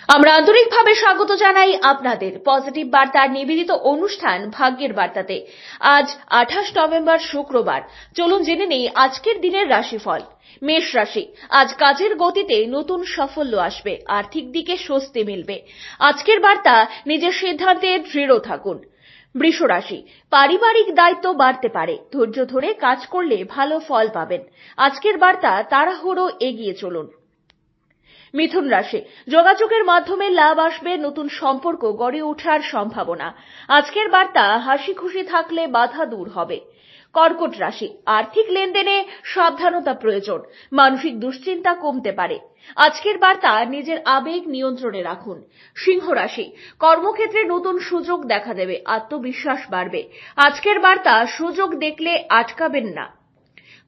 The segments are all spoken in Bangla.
আমরা আন্তরিকভাবে স্বাগত জানাই আপনাদের পজিটিভ বার্তার নিবেদিত অনুষ্ঠান ভাগ্যের বার্তাতে। আজ 28 নভেম্বর শুক্রবার। চলুন জেনে নেই আজকের দিনের রাশিফল। মেষ রাশি, আজ কাজের গতিতে নতুন সাফল্য আসবে, আর্থিক দিকে স্বস্তি মিলবে। আজকের বার্তা, নিজের সিদ্ধান্তে দৃঢ় থাকুন। বৃষ রাশি, পারিবারিক দায়িত্ব বাড়তে পারে, ধৈর্য ধরে কাজ করলে ভালো ফল পাবেন। আজকের বার্তা, তাড়াহুড়ো এগিয়ে চলুন। মিথুন রাশি, যোগাযোগের মাধ্যমে লাভ আসবে, নতুন সম্পর্ক গড়ে ওঠার সম্ভাবনা। আজকের বার্তা, হাসি খুশি থাকলে বাধা দূর হবে। কর্কট রাশি, আর্থিক লেনদেনে সাবধানতা প্রয়োজন, মানসিক দুশ্চিন্তা কমতে পারে। আজকের বার্তা, নিজের আবেগ নিয়ন্ত্রণে রাখুন। সিংহ রাশি, কর্মক্ষেত্রে নতুন সুযোগ দেখা দেবে, আত্মবিশ্বাস বাড়বে। আজকের বার্তা, সুযোগ দেখলে আটকাবেন না।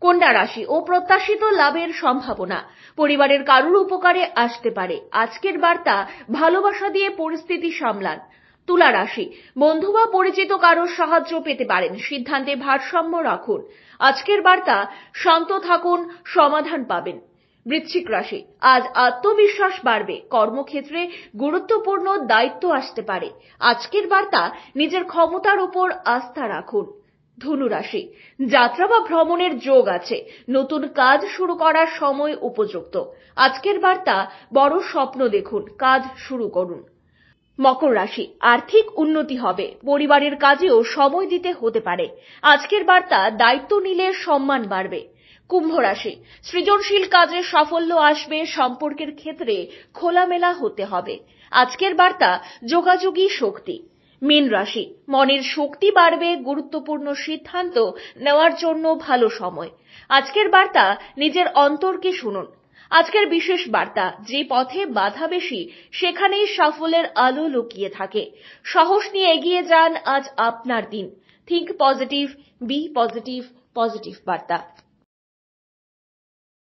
কন্যা রাশি, অপ্রত্যাশিত লাভের সম্ভাবনা, পরিবারের কারুর উপকারে আসতে পারে। আজকের বার্তা, ভালোবাসা দিয়ে পরিস্থিতি সামলান। তুলা রাশি, বন্ধু বা পরিচিত কারোর সাহায্য পেতে পারেন, সিদ্ধান্তে ভারসাম্য রাখুন। আজকের বার্তা, শান্ত থাকুন, সমাধান পাবেন। বৃশ্চিক রাশি, আজ আত্মবিশ্বাস বাড়বে, কর্মক্ষেত্রে গুরুত্বপূর্ণ দায়িত্ব আসতে পারে। আজকের বার্তা, নিজের ক্ষমতার উপর আস্থা রাখুন। ধনু রাশি, যাত্রা বা ভ্রমণের যোগ আছে, নতুন কাজ শুরু করার সময় উপযুক্ত। আজকের বার্তা, বড় স্বপ্ন দেখুন, কাজ শুরু করুন। মকর রাশি, আর্থিক উন্নতি হবে, পরিবারের কাজেও সময় দিতে হতে পারে। আজকের বার্তা, দায়িত্ব নিলে সম্মান বাড়বে। কুম্ভ রাশি, সৃজনশীল কাজে সাফল্য আসবে, সম্পর্কের ক্ষেত্রে খোলামেলা হতে হবে। আজকের বার্তা, যোগাযোগী শক্তি। মীন রাশি, মনের শক্তি বাড়বে, গুরুত্বপূর্ণ সিদ্ধান্ত নেওয়ার জন্য ভালো সময়। আজকের বার্তা, নিজের অন্তরকে শুনুন। আজকের বিশেষ বার্তা, যে পথে বাধা বেশি সেখানেই সাফল্যের আলো লুকিয়ে থাকে। সাহস নিয়ে এগিয়ে যান, আজ আপনার দিন। Think positive, be positive, positive বার্তা।